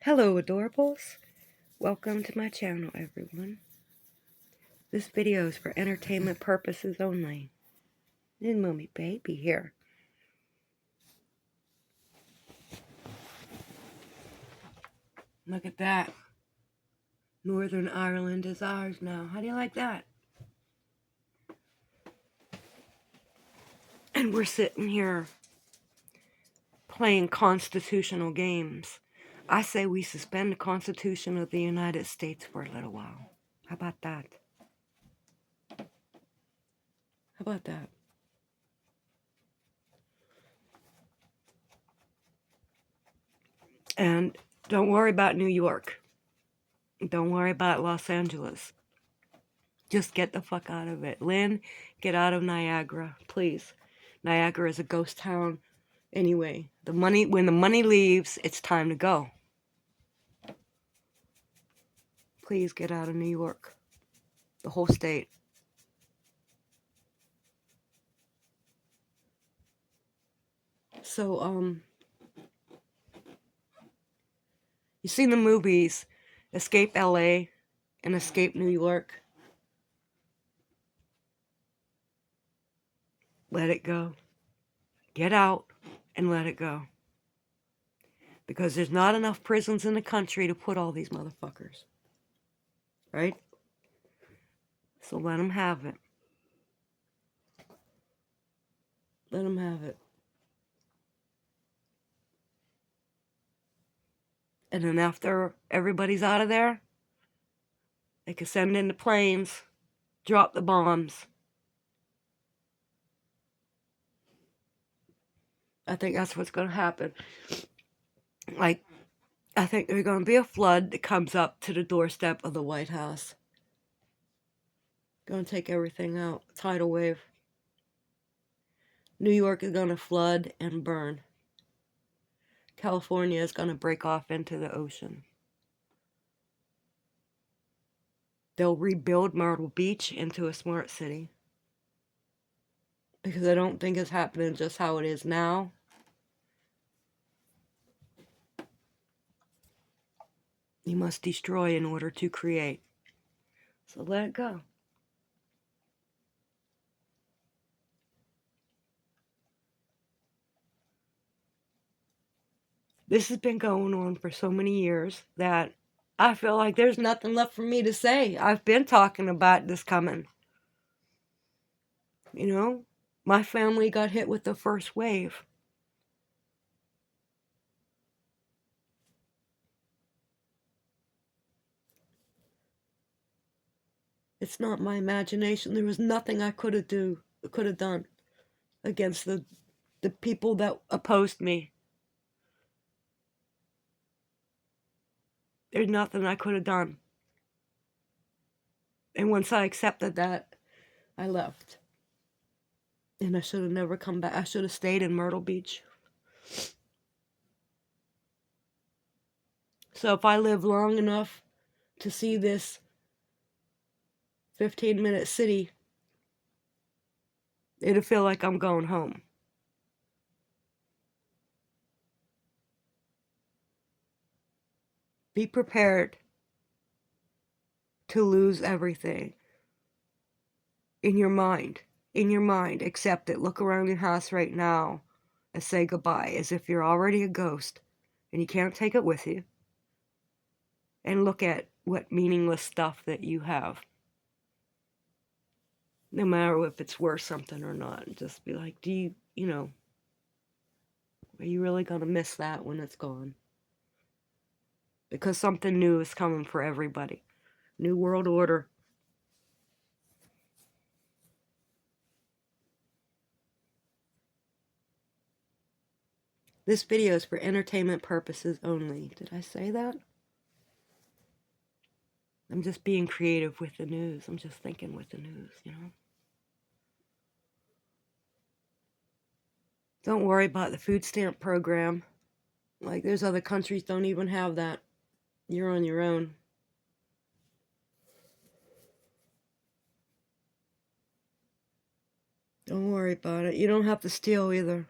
Hello adorables, welcome to my channel everyone. This video is for entertainment purposes only. There's mommy baby here. Look at that. Northern Ireland is ours now. How do you like that? And we're sitting here playing constitutional games. I say we suspend the Constitution of the United States for a little while. How about that? How about that? And don't worry about New York. Don't worry about Los Angeles. Just get the fuck out of it. Lynn, get out of Niagara, please. Niagara is a ghost town. Anyway, when the money leaves, it's time to go. Please get out of New York. The whole state. So, you seen the movies Escape LA and Escape New York? Let it go. Get out and let it go. Because there's not enough prisons in the country to put all these motherfuckers. Right? So let them have it. Let them have it. And then after everybody's out of there, they can send in the planes, drop the bombs. I think that's what's going to happen. Like, I think there's going to be a flood that comes up to the doorstep of the White House. Going to take everything out. Tidal wave. New York is going to flood and burn. California is going to break off into the ocean. They'll rebuild Myrtle Beach into a smart city. Because I don't think it's happening just how it is now. You must destroy in order to create. So let it go. This has been going on for so many years that I feel like there's nothing left for me to say. I've been talking about this coming. You know, my family got hit with the first wave. It's not my imagination. There was nothing I could have done against the people that opposed me. There's nothing I could have done. And once I accepted that, I left. And I should have never come back. I should have stayed in Myrtle Beach. So if I live long enough to see this 15-minute city, it'll feel like I'm going home. Be prepared to lose everything in your mind. In your mind, accept it. Look around your house right now and say goodbye as if you're already a ghost and you can't take it with you. And look at what meaningless stuff that you have. No matter if it's worth something or not. Just be like, are you really going to miss that when it's gone? Because something new is coming for everybody. New world order. This video is for entertainment purposes only. Did I say that? I'm just being creative with the news. I'm just thinking with the news, Don't worry about the food stamp program. Like, there's other countries don't even have that. You're on your own. Don't worry about it. You don't have to steal either.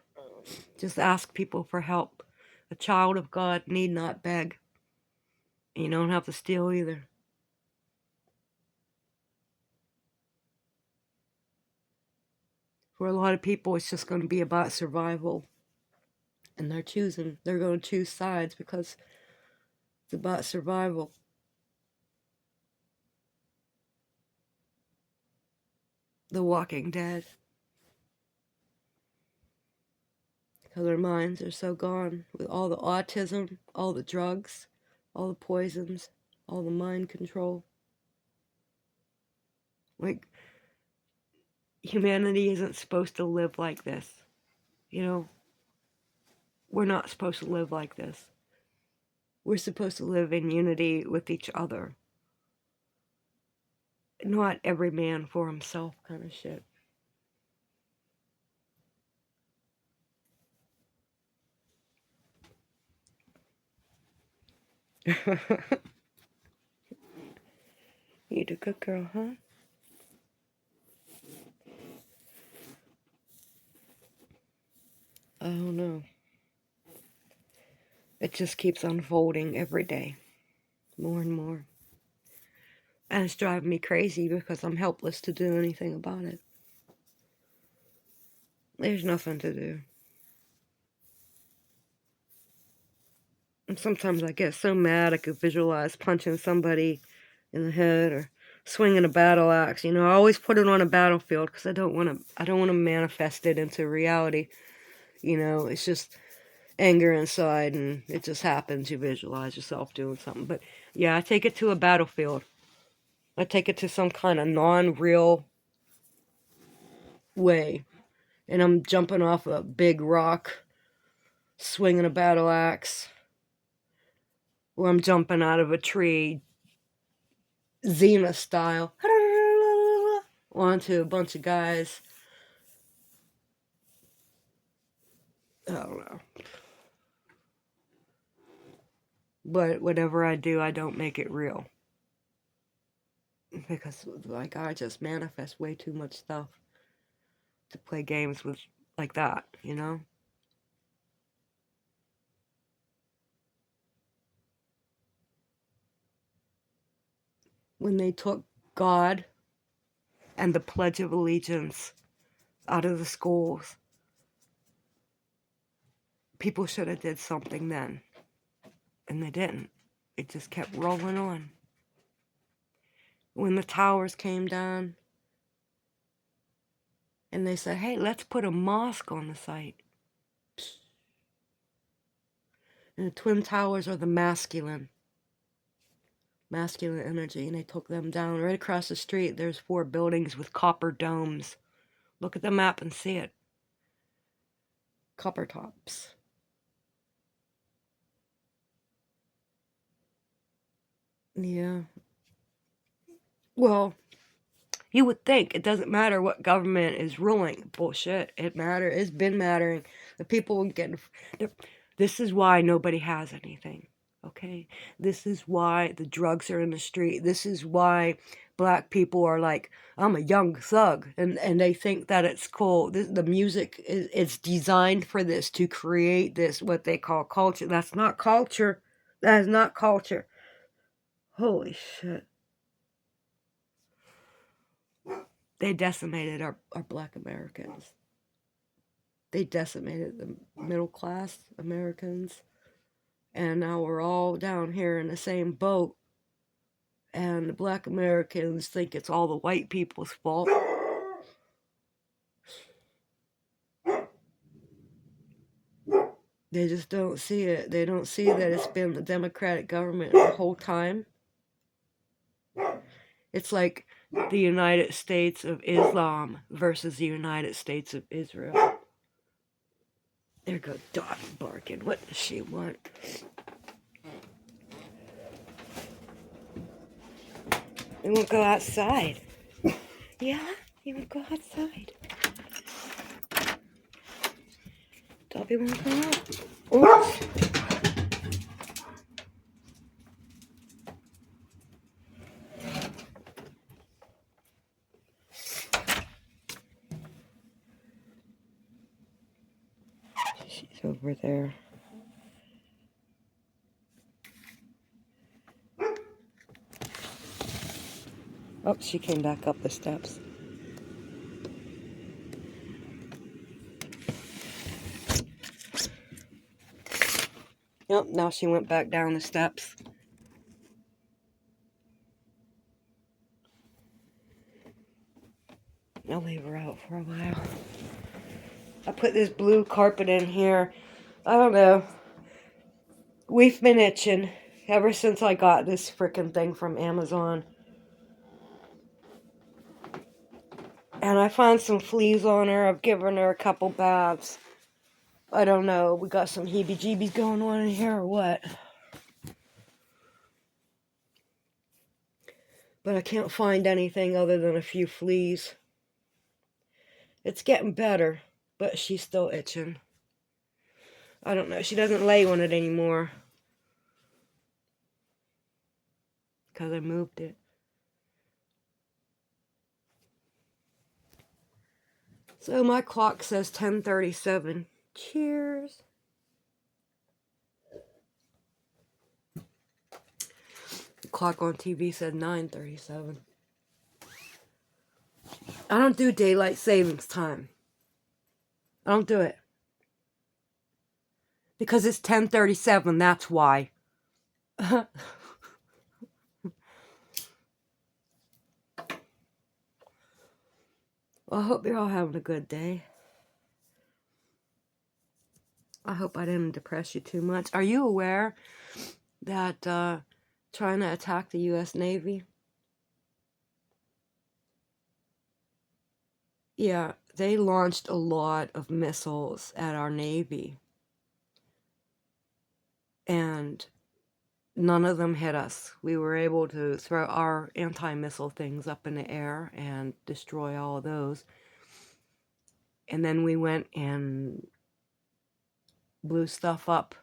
Just ask people for help. A child of God need not beg. And you don't have to steal either. For a lot of people, it's just going to be about survival. And they're going to choose sides because it's about survival. The Walking Dead. Because their minds are so gone with all the autism, all the drugs, all the poisons, all the mind control. Like, humanity isn't supposed to live like this. You know, we're not supposed to live like this. We're supposed to live in unity with each other. Not every man for himself kind of shit. You the good girl, huh? I don't know. It just keeps unfolding every day. More and more. And it's driving me crazy because I'm helpless to do anything about it. There's nothing to do. And sometimes I get so mad I could visualize punching somebody in the head or swinging a battle axe. You know, I always put it on a battlefield because I don't want to manifest it into reality. You know, it's just anger inside and it just happens. You visualize yourself doing something. But yeah, I take it to a battlefield. I take it to some kind of non-real way. And I'm jumping off a big rock, swinging a battle axe. Or I'm jumping out of a tree, Xena style, onto a bunch of guys. I don't know. But whatever I do, I don't make it real. Because, like, I just manifest way too much stuff to play games with like that, you know? When they took God and the Pledge of Allegiance out of the schools, people should have did something then. And they didn't. It just kept rolling on. When the towers came down, and they said, hey, let's put a mosque on the site. And the Twin Towers are the masculine energy, and they took them down. Right across the street, there's 4 buildings with copper domes. Look at the map and see it. Copper tops. Yeah. Well, you would think it doesn't matter what government is ruling. Bullshit. It's been mattering. The people would get... This is why nobody has anything. Okay? This is why the drugs are in the street. This is why black people are like, I'm a young thug. And they think that it's cool. The music is designed for this, to create this, what they call culture. That's not culture. That is not culture. Holy shit. They decimated our black Americans. They decimated the middle class Americans. And now we're all down here in the same boat. And the black Americans think it's all the white people's fault. They just don't see it. They don't see that it's been the Democratic government the whole time. It's like the United States of Islam versus the United States of Israel. There goes Dot barking. What does she want? You want to go outside? Yeah? You want to go outside? Dobby want to go out? Oops. She's over there. Oh, she came back up the steps. Yep, now she went back down the steps. I'll leave her out for a while. I put this blue carpet in here. I don't know. We've been itching ever since I got this frickin' thing from Amazon. And I found some fleas on her. I've given her a couple baths. I don't know. We got some heebie-jeebies going on in here or what. But I can't find anything other than a few fleas. It's getting better, but she's still itching. I don't know. She doesn't lay on it anymore. Because I moved it. So my clock says 10:37. Cheers. The clock on TV said 9:37. I don't do daylight savings time. I don't do it. Because it's 10:37, that's why. Well, I hope you're all having a good day. I hope I didn't depress you too much. Are you aware that trying to attack the U.S. Navy? Yeah, they launched a lot of missiles at our Navy. And none of them hit us. We were able to throw our anti-missile things up in the air and destroy all of those. And then we went and blew stuff up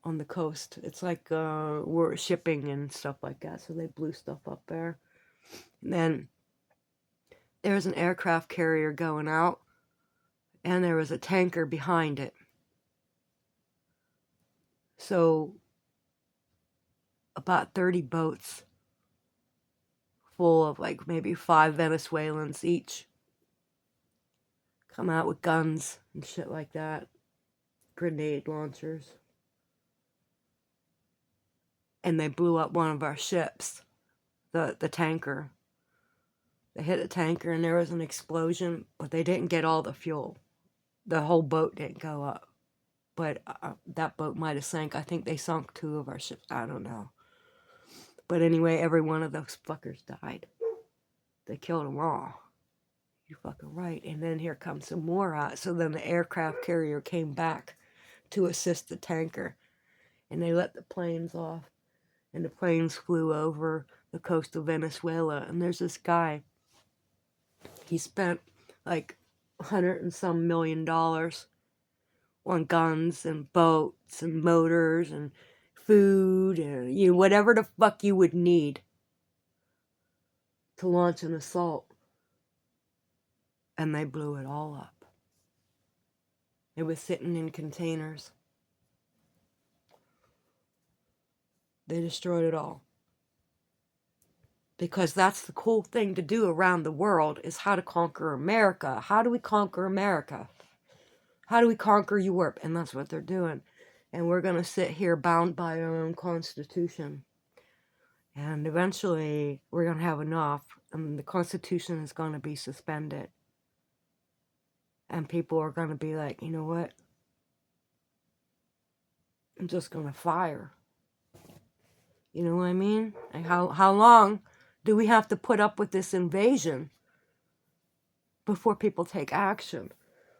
on the coast. It's like we're shipping and stuff like that, so they blew stuff up there. And then there was an aircraft carrier going out, and there was a tanker behind it. So about 30 boats full of like maybe 5 Venezuelans each come out with guns and shit like that. Grenade launchers. And they blew up one of our ships, the tanker. They hit a tanker and there was an explosion, but they didn't get all the fuel. The whole boat didn't go up. But that boat might have sank. I think they sunk 2 of our ships. I don't know. But anyway, every one of those fuckers died. They killed them all. You're fucking right. And then here comes some more out. So then the aircraft carrier came back to assist the tanker. And they let the planes off. And the planes flew over the coast of Venezuela. And there's this guy. He spent like $100 and some million on guns and boats and motors and food and whatever the fuck you would need to launch an assault. And they blew it all up. It was sitting in containers. They destroyed it all. Because that's the cool thing to do around the world, is how to conquer America. How do we conquer America? How do we conquer Europe? And that's what they're doing. And we're going to sit here bound by our own constitution. And eventually we're going to have enough. And the constitution is going to be suspended. And people are going to be like, you know what? I'm just going to fire. You know what I mean? And how long do we have to put up with this invasion before people take action?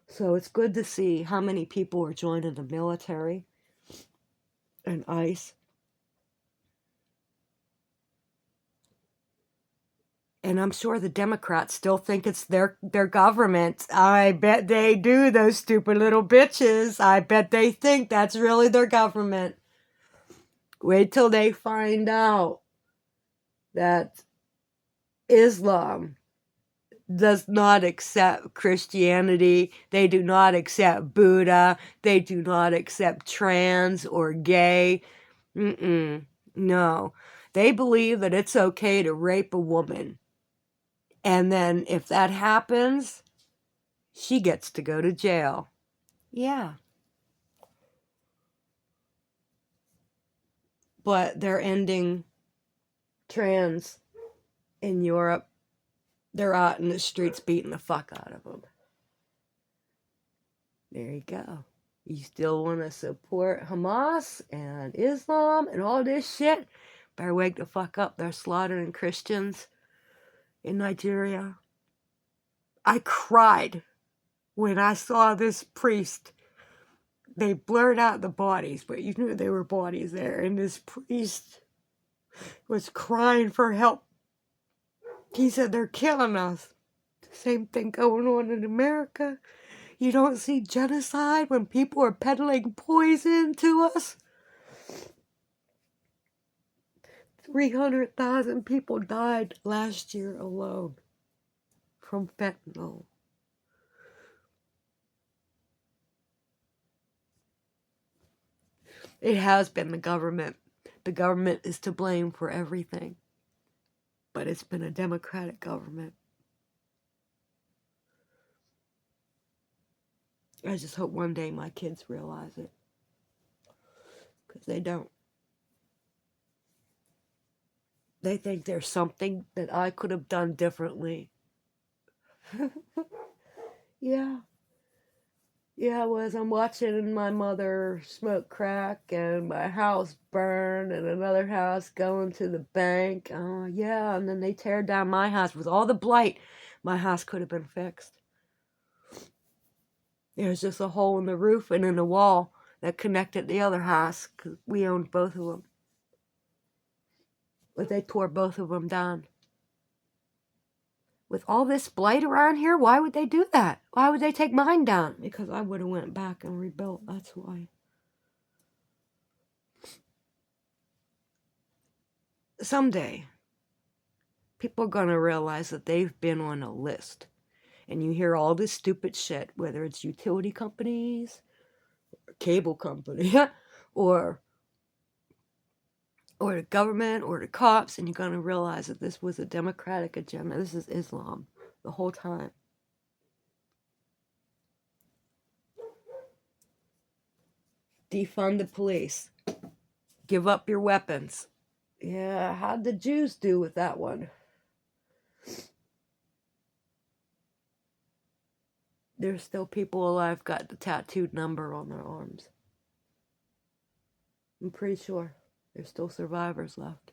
So it's good to see how many people are joining the military and ICE. And I'm sure the Democrats still think it's their government. I bet they do, those stupid little bitches. I bet they think that's really their government. Wait till they find out that Islam does not accept Christianity. They do not accept Buddha. They do not accept trans or gay. No. They believe that it's okay to rape a woman. And then if that happens, she gets to go to jail. Yeah. But they're ending trans in Europe. They're out in the streets beating the fuck out of them. There you go. You still want to support Hamas and Islam and all this shit? Better wake the fuck up. They're slaughtering Christians in Nigeria. I cried when I saw this priest. They blurred out the bodies, but you knew there were bodies there. And this priest was crying for help. He said, they're killing us. The same thing going on in America. You don't see genocide when people are peddling poison to us? 300,000 people died last year alone from fentanyl. It has been the government. The government is to blame for everything. But it's been a Democratic government. I just hope one day my kids realize it. Because they don't. They think there's something that I could have done differently. Yeah. Yeah, it was. I'm watching my mother smoke crack and my house burn and another house going to the bank. Oh, yeah. And then they tear down my house with all the blight. My house could have been fixed. There's just a hole in the roof and in the wall that connected the other house, because we owned both of them. But they tore both of them down. With all this blight around here, why would they do that? Why would they take mine down? Because I would have went back and rebuilt. That's why. Someday, people are going to realize that they've been on a list. And you hear all this stupid shit, whether it's utility companies, or cable company, or the government, or the cops, and you're going to realize that this was a democratic agenda. This is Islam the whole time. Defund the police. Give up your weapons. Yeah, how'd the Jews do with that one? There's still people alive got the tattooed number on their arms. I'm pretty sure there's still survivors left.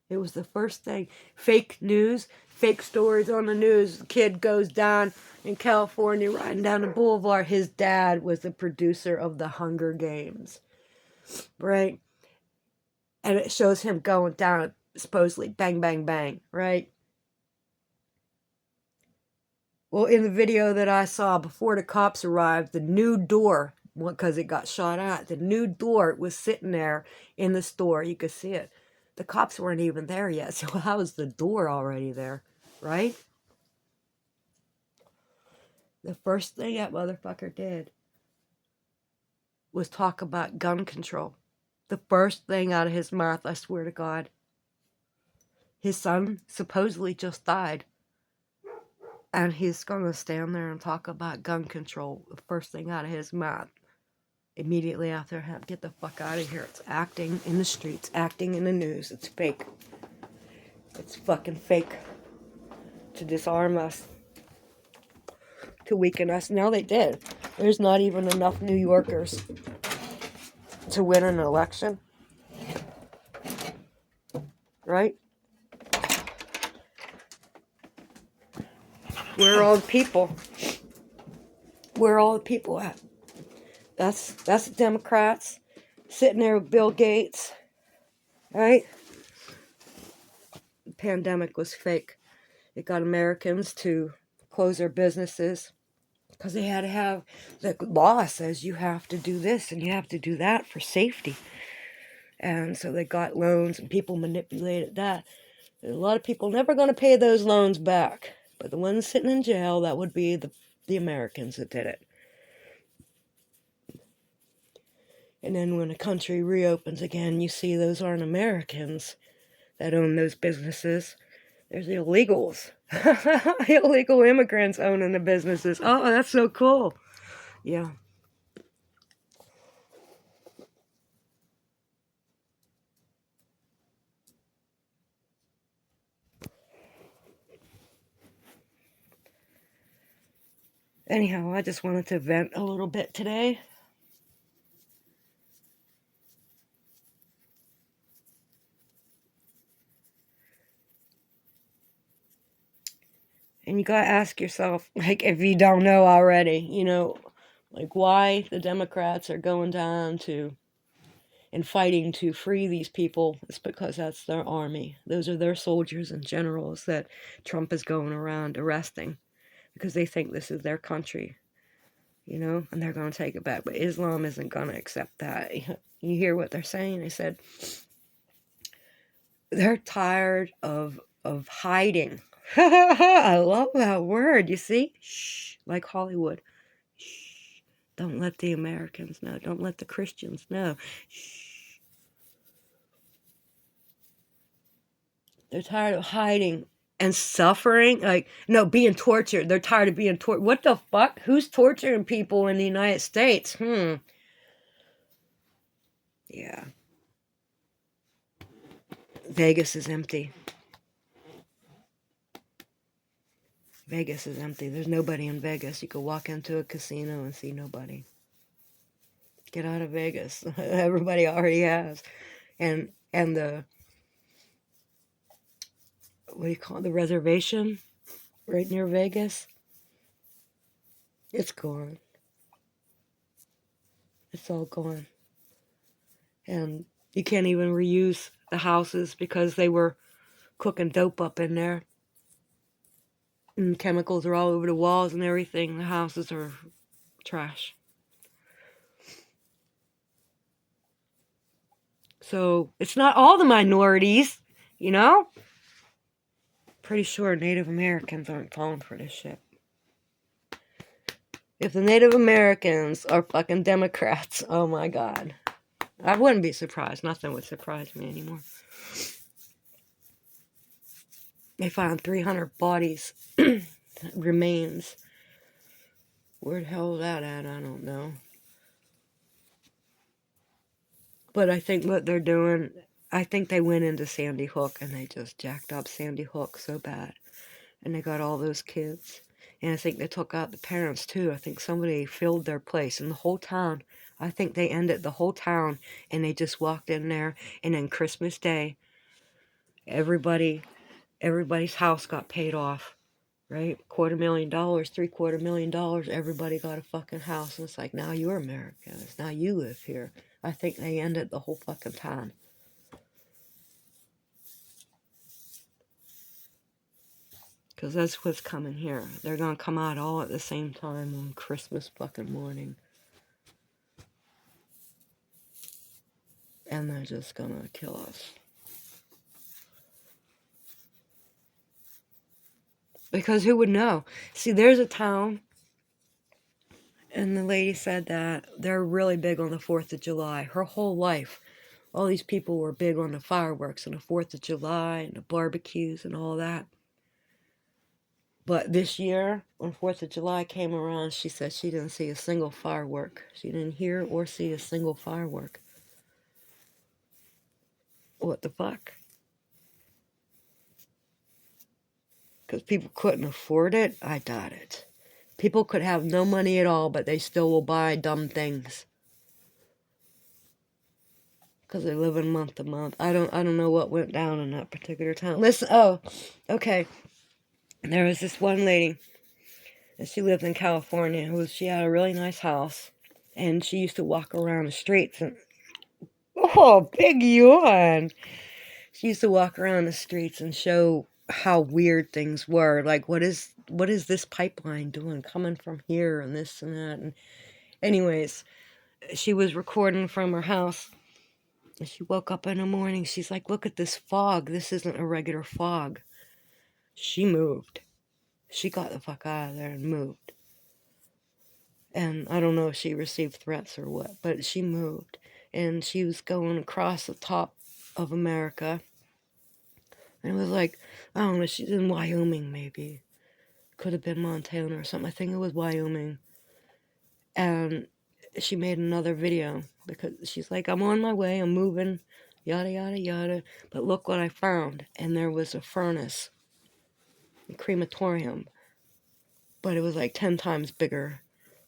It was the first thing. Fake news, fake stories on the news. The kid goes down in California riding down the boulevard. His dad was the producer of the Hunger Games. Right? And it shows him going down, supposedly, bang, bang, bang. Right? Well, in the video that I saw before the cops arrived, the new door, because it got shot at, the new door was sitting there in the store. You could see it. The cops weren't even there yet, so how was the door already there, right? The first thing that motherfucker did was talk about gun control. The first thing out of his mouth, I swear to God. His son supposedly just died. And he's going to stand there and talk about gun control. The first thing out of his mouth. Immediately after him, get the fuck out of here. It's acting in the streets, acting in the news. It's fake. It's fucking fake. To disarm us. To weaken us. Now they did. There's not even enough New Yorkers to win an election. Right? Where are all the people? Where are all the people at? That's the Democrats sitting there with Bill Gates, right? The pandemic was fake. It got Americans to close their businesses because they had to have, the law says you have to do this and you have to do that for safety. And so they got loans and people manipulated that. And a lot of people never going to pay those loans back. But the ones sitting in jail, that would be the Americans that did it. And then when the country reopens again, you see those aren't Americans that own those businesses. There's illegals. Illegal immigrants owning the businesses. Oh, that's so cool. Yeah. Anyhow, I just wanted to vent a little bit today. And you gotta ask yourself, like, if you don't know already, like why the Democrats are going down to and fighting to free these people. It's because that's their army. Those are their soldiers and generals that Trump is going around arresting because they think this is their country, and they're going to take it back. But Islam isn't going to accept that. You hear what they're saying? They said they're tired of hiding. I love that word. You see? Shh, like Hollywood. Shh. Don't let the Americans know. Don't let the Christians know. Shh. They're tired of hiding and suffering. Like, no, being tortured. They're tired of being tortured. What the fuck? Who's torturing people in the United States? Yeah. Vegas is empty. Vegas is empty. There's nobody in Vegas. You could walk into a casino and see nobody. Get out of Vegas. Everybody already has. And the, what do you call it? The reservation right near Vegas. It's gone. It's all gone. And you can't even reuse the houses because they were cooking dope up in there. And chemicals are all over the walls and everything. The houses are trash. So it's not all the minorities, Pretty sure Native Americans aren't falling for this shit. If the Native Americans are fucking Democrats, oh my God. I wouldn't be surprised. Nothing would surprise me anymore. They found 300 bodies, remains. Where the hell is that at? I don't know. But I think what they're doing, I think they went into Sandy Hook and they just jacked up Sandy Hook so bad. And they got all those kids. And I think they took out the parents too. I think somebody filled their place in the whole town. I think they ended the whole town and they just walked in there. And then Christmas Day, everybody's house got paid off, right? $250,000, $750,000. Everybody got a fucking house. And it's like, now you're Americans. Now you live here. I think they ended the whole fucking town. Because that's what's coming here. They're going to come out all at the same time on Christmas fucking morning. And they're just going to kill us. Because who would know? See, there's a town, and the lady said that they're really big on the 4th of July. Her whole life, all these people were big on the fireworks and the 4th of July and the barbecues and all that. But this year, when 4th of July came around, she said she didn't see a single firework. She didn't hear or see a single firework. What the fuck? Because people couldn't afford it? I doubt it. People could have no money at all, but they still will buy dumb things. Because they live in month to month. I don't know what went down in that particular town. Listen, okay. There was this one lady, and she lived in California. She had a really nice house, and she used to walk around the streets and, oh, big yawn. She used to walk around the streets and show how weird things were. Like, what is this pipeline doing coming from here and this and that? And anyways, she was recording from her house. And she woke up in the morning. She's like, look at this fog. This isn't a regular fog. She moved. She got the fuck out of there and moved. And I don't know if she received threats or what, but she moved. And she was going across the top of America. And it was like, I don't know, she's in Wyoming maybe. Could have been Montana or something. I think it was Wyoming. And she made another video because she's like, I'm on my way, I'm moving, yada, yada, yada. But look what I found. And there was a furnace, a crematorium. But it was like 10 times bigger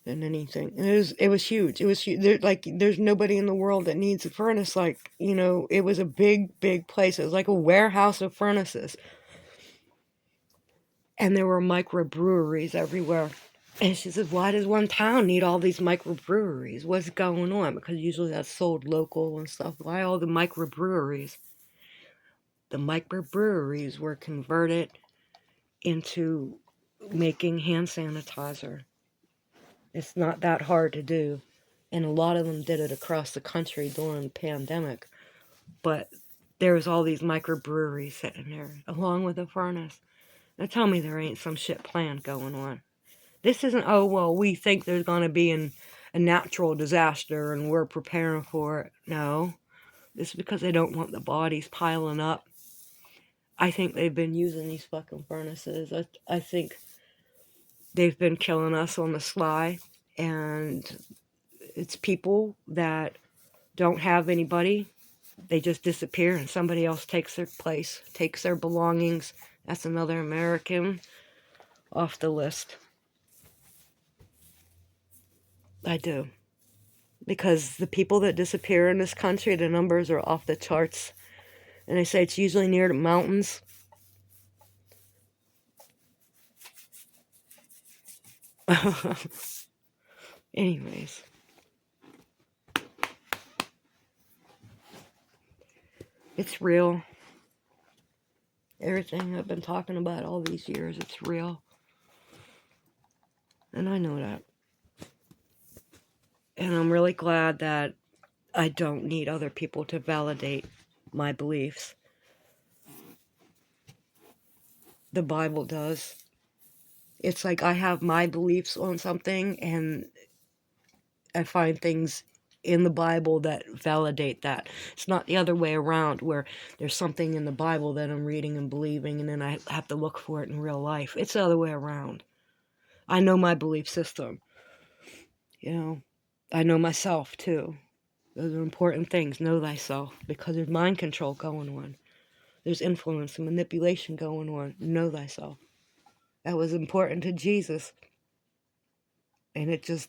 than anything. And it was huge. It was huge. There's nobody in the world that needs a furnace. Like, you know, it was a big, big place. It was like a warehouse of furnaces. And there were microbreweries everywhere. And she says, why does one town need all these microbreweries? What's going on? Because usually that's sold local and stuff. Why all the microbreweries? The microbreweries were converted into making hand sanitizer. It's not that hard to do. And a lot of them did it across the country during the pandemic. But there's all these microbreweries sitting there, along with a furnace. Now tell me there ain't some shit planned going on. This isn't, oh, well, we think there's going to be a natural disaster and we're preparing for it. No. This is because they don't want the bodies piling up. I think they've been using these fucking furnaces. I think they've been killing us on the sly. And it's people that don't have anybody. They just disappear and somebody else takes their place, takes their belongings. That's another American off the list. I do. Because the people that disappear in this country, the numbers are off the charts. And they say it's usually near the mountains. Anyways. It's real. Everything I've been talking about all these years, it's real. And I know that. And I'm really glad that I don't need other people to validate my beliefs. The Bible does. It's like I have my beliefs on something and I find things in the Bible that validate that. It's not the other way around where there's something in the Bible that I'm reading and believing and then I have to look for it in real life. It's the other way around. I know my belief system. You know, I know myself too. Those are important things. Know thyself, because there's mind control going on. There's influence and manipulation going on. Know thyself. That was important to Jesus. And it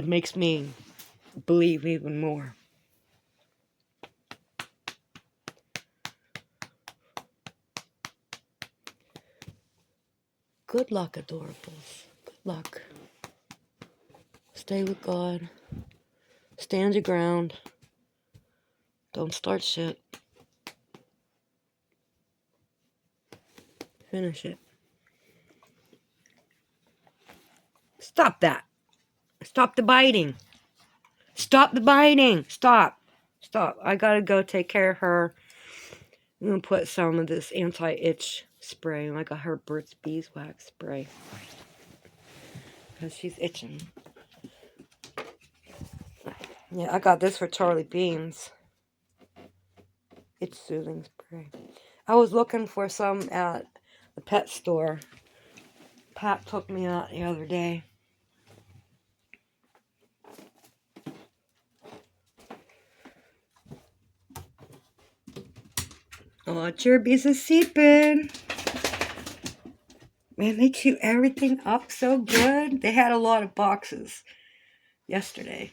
makes me believe even more. Good luck, adorables. Good luck. Stay with God. Stand your ground. Don't start shit. Finish it. Stop that. Stop the biting. Stop the biting. Stop. Stop. I gotta go take care of her. I'm gonna put some of this anti-itch spray, like a her Burt's Beeswax spray. Because she's itching. Yeah, I got this for Charlie Beans. Itch soothing spray. I was looking for some at the pet store. Pat took me out the other day. Oh, Chirby's is seeping. Man, they chew everything up so good. They had a lot of boxes yesterday.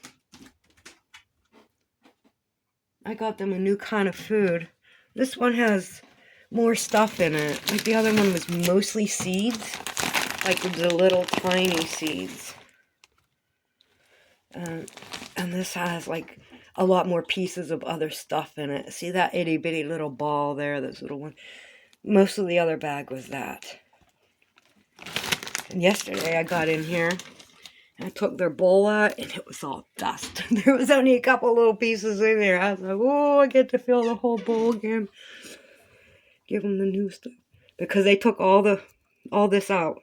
I got them a new kind of food. This one has more stuff in it. Like the other one was mostly seeds. Like the little tiny seeds. And this has like a lot more pieces of other stuff in it. See that itty bitty little ball there, those little ones? Most of the other bag was that. And yesterday I got in here and I took their bowl out and it was all dust. There was only a couple little pieces in there. I was like, oh, I get to fill the whole bowl again. Give them the new stuff. Because they took all this out.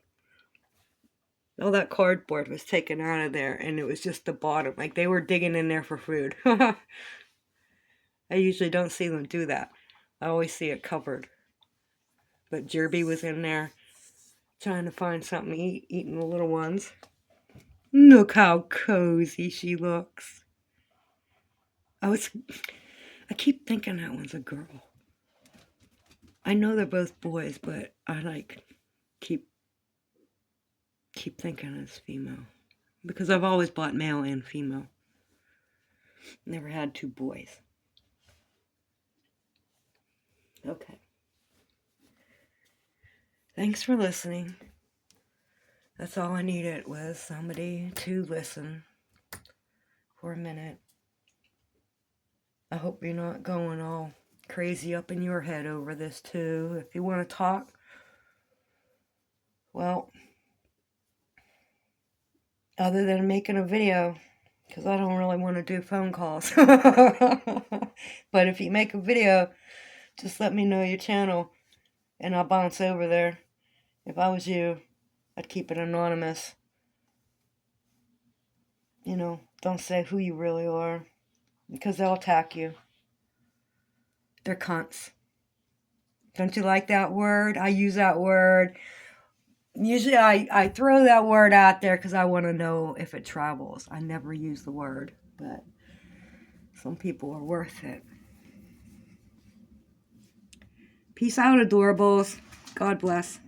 All that cardboard was taken out of there, and it was just the bottom. Like they were digging in there for food. I usually don't see them do that. I always see it covered. But Jerby was in there trying to find something to eat, eating the little ones. Look how cozy she looks. I keep thinking that one's a girl. I know they're both boys, but I keep thinking it's female. Because I've always bought male and female. Never had two boys. Okay. Thanks for listening. That's all I needed was somebody to listen for a minute. I hope you're not going all crazy up in your head over this too. If you want to talk, well, other than making a video, because I don't really want to do phone calls. But if you make a video, just let me know your channel and I'll bounce over there. If I was you, I'd keep it anonymous. You know, don't say who you really are, because they'll attack you. They're cunts. Don't you like that word? I use that word. Usually I throw that word out there because I want to know if it travels. I never use the word, but some people are worth it. Peace out, adorables. God bless.